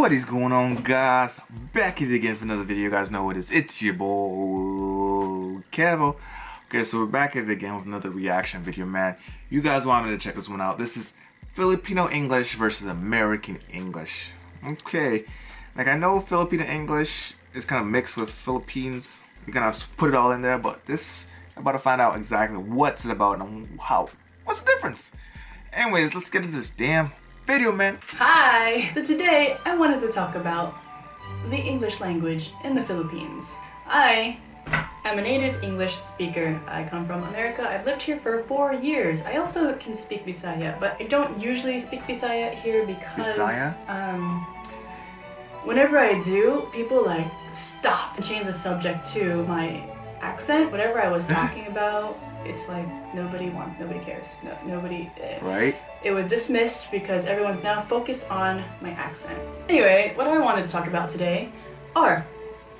What is going on, guys? Back at it again for another video. You guys know what it is. It's your boy Kevo. Okay, so we're back at it again with another reaction video, man. You guys wanted to check this one out. This is Filipino English versus American English. Okay, like I know Filipino English is kind of mixed with Philippines. You're gonna put it all in there, but this I'm about to find out exactly what's it about and what's the difference. Anyways, let's get into this damn video, man. Hi! So today I wanted to talk about the English language in the Philippines. I am a native English speaker. I come from America. I've lived here for 4 years. I also can speak Bisaya, but I don't usually speak Bisaya here because whenever I do, people like stop and change the subject to my accent. Whatever I was talking about, it's like nobody cares. Nobody. Right? It was dismissed because everyone's now focused on my accent. Anyway, what I wanted to talk about today are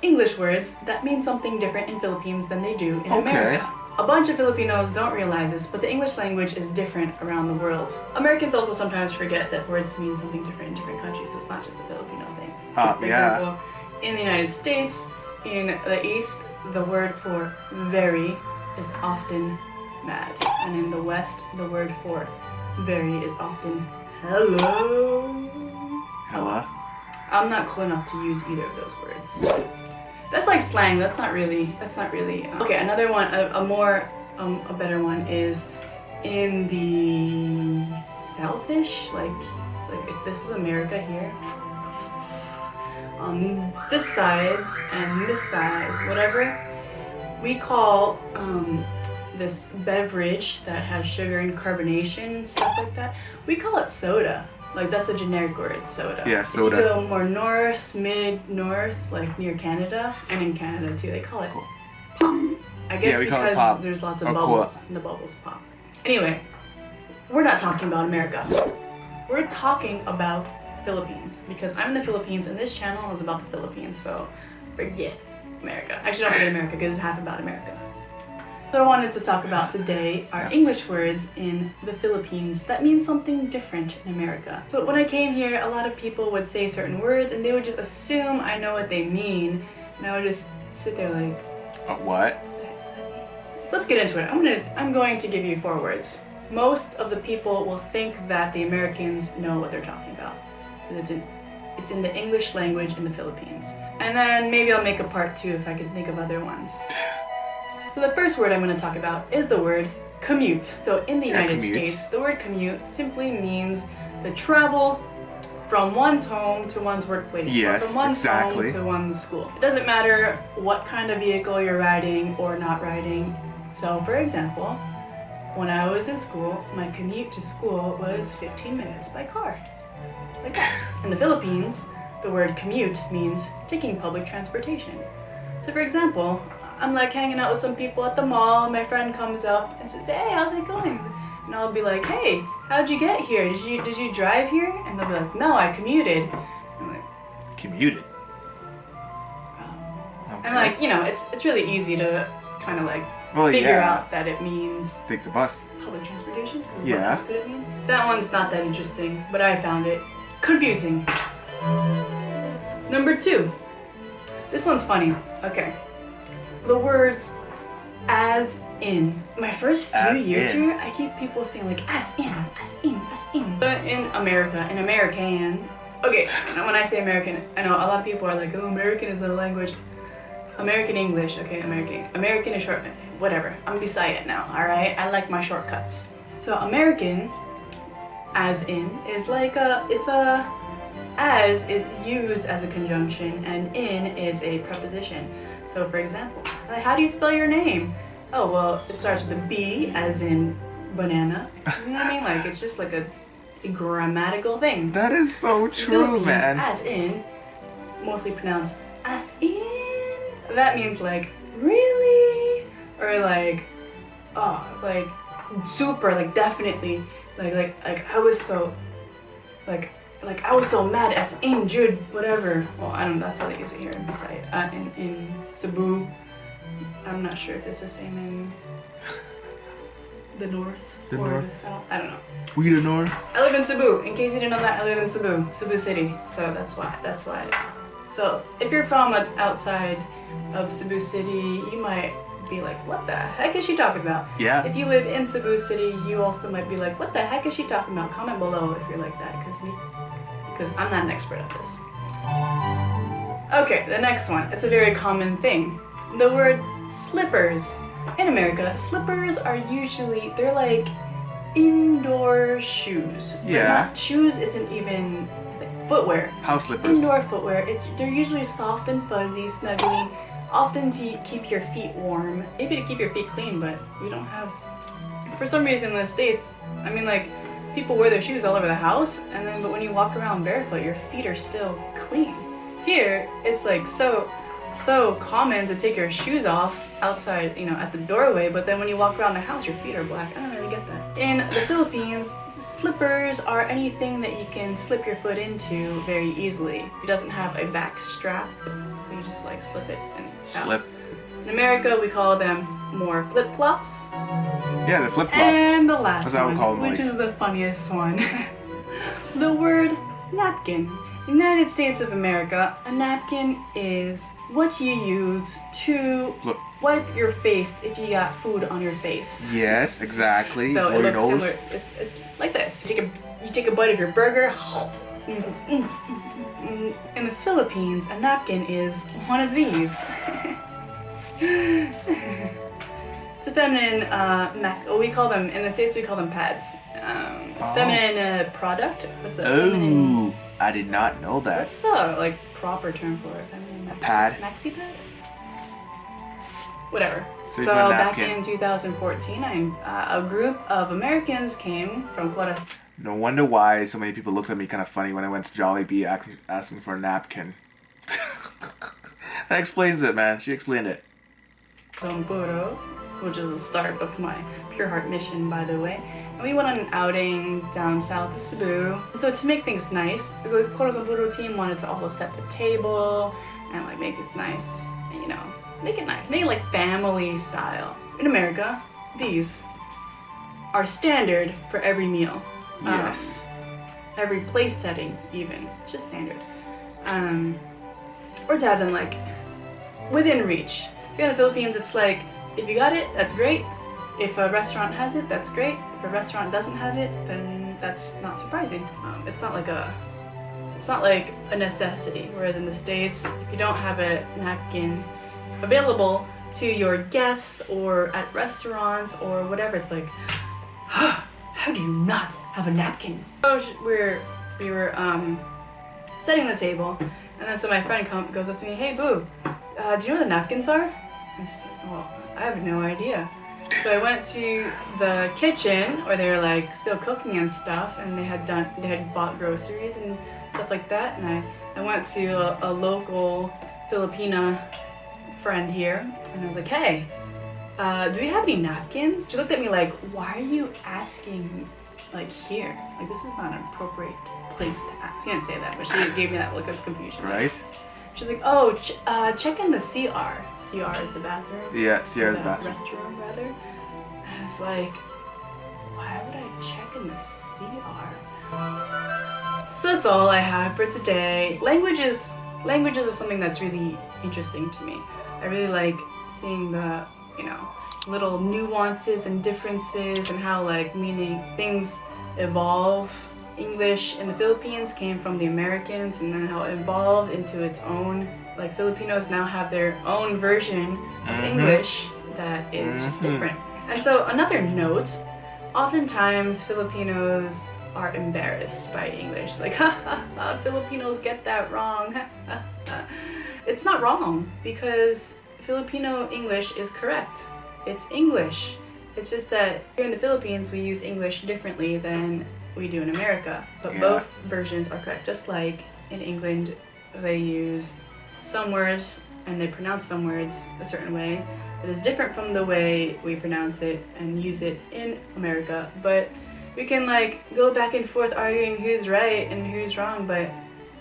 English words that mean something different in Philippines than they do in America. A bunch of Filipinos don't realize this, but the English language is different around the world. Americans also sometimes forget that words mean something different in different countries. It's not just a Filipino thing. For example, in the United States, in the East, the word for very is often mad. And in the West, the word for very is often hello. Hella? I'm not cool enough to use either of those words. That's like slang. That's not really. Okay, another one, a better one is in the Southish. It's like if this is America here, on this sides and this sides, whatever, we call this beverage that has sugar and carbonation and stuff like that, we call it soda. Like that's a generic word, soda. Yeah, soda. If you go more north, mid-north, like near Canada, and in Canada too, they call it pop. I guess because there's lots of bubbles, and the bubbles pop. Anyway, we're not talking about America. We're talking about Philippines, because I'm in the Philippines and this channel is about the Philippines, so forget America. Actually, don't forget America because it's half about America. So I wanted to talk about today are English words in the Philippines that mean something different in America. So when I came here, a lot of people would say certain words and they would just assume I know what they mean, and I would just sit there like, what? So let's get into it. I'm going to give you 4 words. Most of the people will think that the Americans know what they're talking about. It's in the English language in the Philippines. And then maybe I'll make a part 2 if I can think of other ones. So the first word I'm going to talk about is the word commute. So in the United States, the word commute simply means the travel from one's home to one's workplace. Yes, or from one's home to one's school. It doesn't matter what kind of vehicle you're riding or not riding. So for example, when I was in school, my commute to school was 15 minutes by car. Like that. In the Philippines, the word commute means taking public transportation. So for example, I'm like hanging out with some people at the mall, and my friend comes up and says, "Hey, how's it going?" And I'll be like, "Hey, how'd you get here? Did you drive here?" And they'll be like, "No, I commuted." I'm like, commuted? Okay. And like, you know, it's really easy to kind of like figure out that it means take the bus. Public transportation? Yeah. What else could it mean? That one's not that interesting, but I found it confusing. Number 2. This one's funny. Okay. The words as in. My first few years here, I keep people saying like as in, as in, as in. But in America, in American, okay, when I say American, I know a lot of people are like, oh, American is a language. American English, okay, American is short, whatever. I'm beside it now, alright? I like my shortcuts. So American, as in, is like as is used as a conjunction and in is a preposition. So for example, like, how do you spell your name? Oh, well, it starts with a B, as in banana. You know what I mean? Like, it's just like a grammatical thing. That is so true, man. As in, mostly pronounced as in. That means like, really? Or like, oh, like, super, like, definitely. Like I was so, like I was so mad as in Jude, whatever. Well, I don't know, that's how they use it here in Bisaya. In Cebu. I'm not sure if it's the same in the north. The or north. The south. I don't know. We the north. I live in Cebu. In case you didn't know that, I live in Cebu City. So that's why. So if you're from outside of Cebu City, you might be like, what the heck is she talking about? Yeah. If you live in Cebu City, you also might be like, what the heck is she talking about? Comment below if you're like that, because I'm not an expert at this. Okay, the next one. It's a very common thing. The word slippers. In America, slippers are usually, they're like indoor shoes. Yeah. Shoes isn't even like footwear. House slippers. Indoor footwear. They're usually soft and fuzzy, snuggly, often to keep your feet warm. Maybe to keep your feet clean, but we don't have. For some reason in the States, I mean, like, people wear their shoes all over the house, but when you walk around barefoot, your feet are still clean. Here, it's like so common to take your shoes off outside, at the doorway, but then when you walk around the house, your feet are black. I don't really get that. In the Philippines, slippers are anything that you can slip your foot into very easily. It doesn't have a back strap, so you just like slip it and out. Slip. In America, we call them more flip-flops. Yeah, the flip-flops. And the last That's how we call them, which like. is the funniest one. The word napkin. United States of America, a napkin is what you use to wipe your face if you got food on your face. Yes, exactly. So it looks similar. It's like this. You take a bite of your burger. In the Philippines, a napkin is one of these. It's a feminine we call them, in the States we call them pads. It's a feminine product. It's a feminine. I did not know that. What's the proper term for it? Pad? Maxi pad? Whatever. So back in 2014, a group of Americans came from Corazon. No wonder why so many people looked at me kind of funny when I went to Jollibee asking for a napkin. That explains it, man. She explained it. Puro, which is the start of my Pure Heart mission, by the way. And we went on an outing down south of Cebu. And so to make things nice, the Corazon Puro team wanted to also set the table and make this nice, make it nice, make it like family style. In America, these are standard for every meal. Yes. Every place setting, even. It's just standard. Or to have them within reach. If you're in the Philippines, it's like, if you got it, that's great. If a restaurant has it, that's great. If a restaurant doesn't have it, then that's not surprising. It's not like a necessity. Whereas in the States, if you don't have a napkin available to your guests or at restaurants or whatever, it's like, how do you not have a napkin? So we were setting the table, and then so my friend goes up to me, hey boo, do you know where the napkins are? I said, well, I have no idea. So I went to the kitchen where they were still cooking and stuff, and they had bought groceries and stuff like that, and I went to a local Filipina friend here, and I was like, hey, do we have any napkins? She looked at me like, why are you asking here? This is not an appropriate place to ask. She didn't say that, but she gave me that look of confusion. Right? She's like, oh, check in the CR. CR is the bathroom. Yeah, CR is the bathroom. Restroom, rather. And I was like, why would I check in the CR? So that's all I have for today. Languages are something that's really interesting to me. I really like seeing the, little nuances and differences and how meaning things evolve. English in the Philippines came from the Americans, and then how it evolved into its own. Filipinos now have their own version of English that is just different. And so another note, oftentimes Filipinos are embarrassed by English. Filipinos get that wrong. It's not wrong, because Filipino English is correct. It's English. It's just that here in the Philippines we use English differently than we do in America, but both versions are correct. Just like in England, they use some words and they pronounce some words a certain way that is different from the way we pronounce it and use it in America. But we can go back and forth arguing who's right and who's wrong, but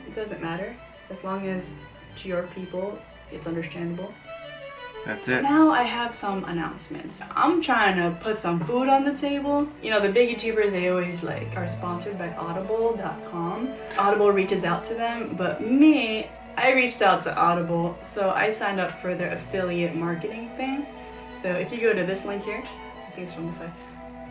it doesn't matter as long as to your people it's understandable. That's it. Now I have some announcements. I'm trying to put some food on the table. You know, the big YouTubers, they always like are sponsored by audible.com. Audible reaches out to them, but me, I reached out to Audible, so I signed up for their affiliate marketing thing. So if you go to this link here, I think it's from this side,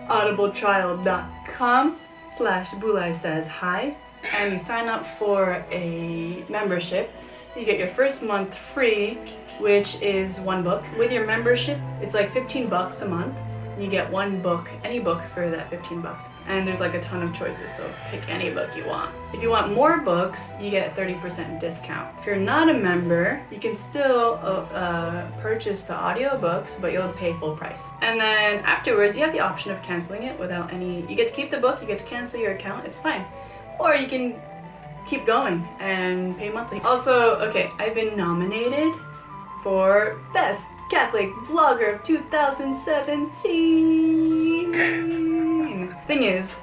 audibletrial.com/Bulay says hi, and you sign up for a membership. You get your first month free, which is one book. With your membership, it's like $15 a month. And you get one book, any book for that $15. And there's like a ton of choices, so pick any book you want. If you want more books, you get a 30% discount. If you're not a member, you can still purchase the audiobooks, but you'll pay full price. And then afterwards, you have the option of canceling it without any, you get to keep the book, you get to cancel your account, it's fine. Or you can keep going and pay monthly. Also, okay, I've been nominated for Best Catholic Vlogger of 2017. Thing is,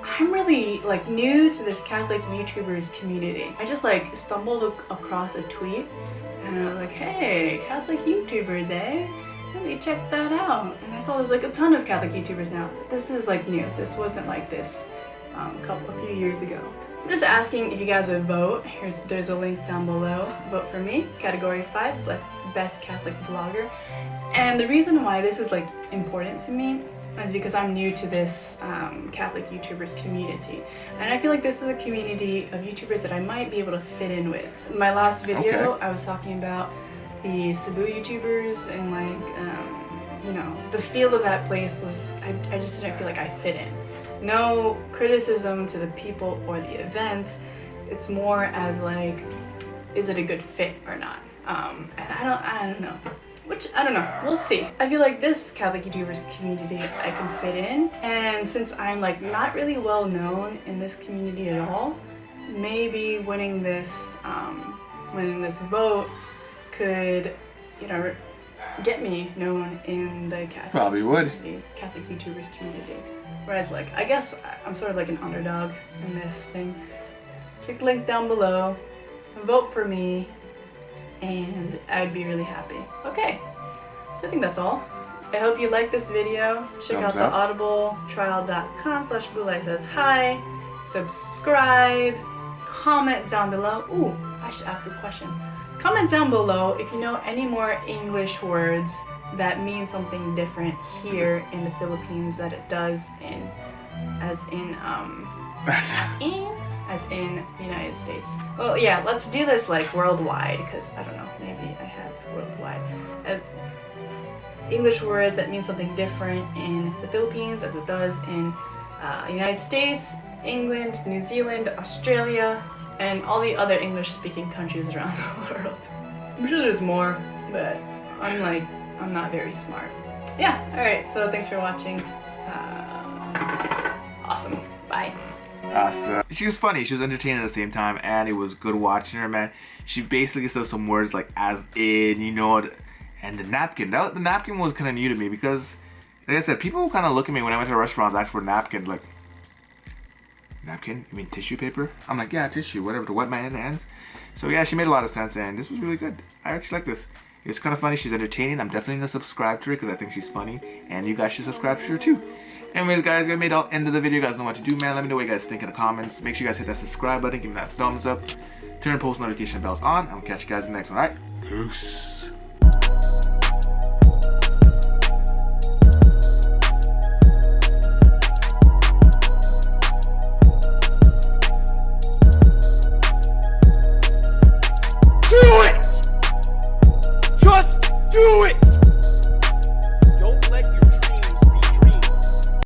I'm really like new to this Catholic YouTubers community. I just like stumbled across a tweet and I was like, hey, Catholic YouTubers, eh? Let me check that out. And I saw there's like a ton of Catholic YouTubers now. This is like new. This wasn't like this a few years ago. I'm just asking if you guys would vote. There's a link down below. Vote for me, category 5, Best Catholic Vlogger. And the reason why this is like important to me is because I'm new to this Catholic YouTubers community. And I feel like this is a community of YouTubers that I might be able to fit in with. In my last video, I was talking about the Cebu YouTubers and like, you know, the feel of that place was, I just didn't feel like I fit in. No criticism to the people or the event. It's more as like, is it a good fit or not? And I don't know. Which, I don't know, we'll see. I feel like this Catholic YouTubers community I can fit in. And since I'm like not really well known in this community at all, maybe winning this vote could, you know, get me known in the Catholic YouTubers community. Whereas like, I guess I'm sort of like an underdog in this thing. Click the link down below, vote for me, and I'd be really happy. Okay, so I think that's all. I hope you liked this video. Check out the audibletrial.com/Bulay says hi, subscribe, comment down below. Ooh, I should ask a question. Comment down below if you know any more English words that mean something different here in the Philippines that it does as in the United States. Well, yeah, let's do this like worldwide, because I don't know, maybe I have worldwide. English words that mean something different in the Philippines as it does in the United States, England, New Zealand, Australia, and all the other English-speaking countries around the world. I'm sure there's more, but I'm not very smart. Yeah, alright, so thanks for watching. Awesome. Bye. Awesome. She was funny, she was entertaining at the same time, and it was good watching her, man. She basically said some words like as in, you know, and the napkin. The napkin was kind of new to me because, like I said, people kind of look at me when I went to restaurants, ask for a napkin, like, napkin? You mean tissue paper? I'm like, yeah, tissue, whatever, to wipe my hands. So yeah, she made a lot of sense, and this was really good. I actually like this. It's kind of funny, she's entertaining. I'm definitely gonna subscribe to her because I think she's funny, and you guys should subscribe to her too. Anyways, guys, I made the end of the video. You guys know what to do, man. Let me know what you guys think in the comments. Make sure you guys hit that subscribe button, give me that thumbs up, turn post notification bells on. I'll catch you guys in the next one, alright? Peace. Do it! Just do it!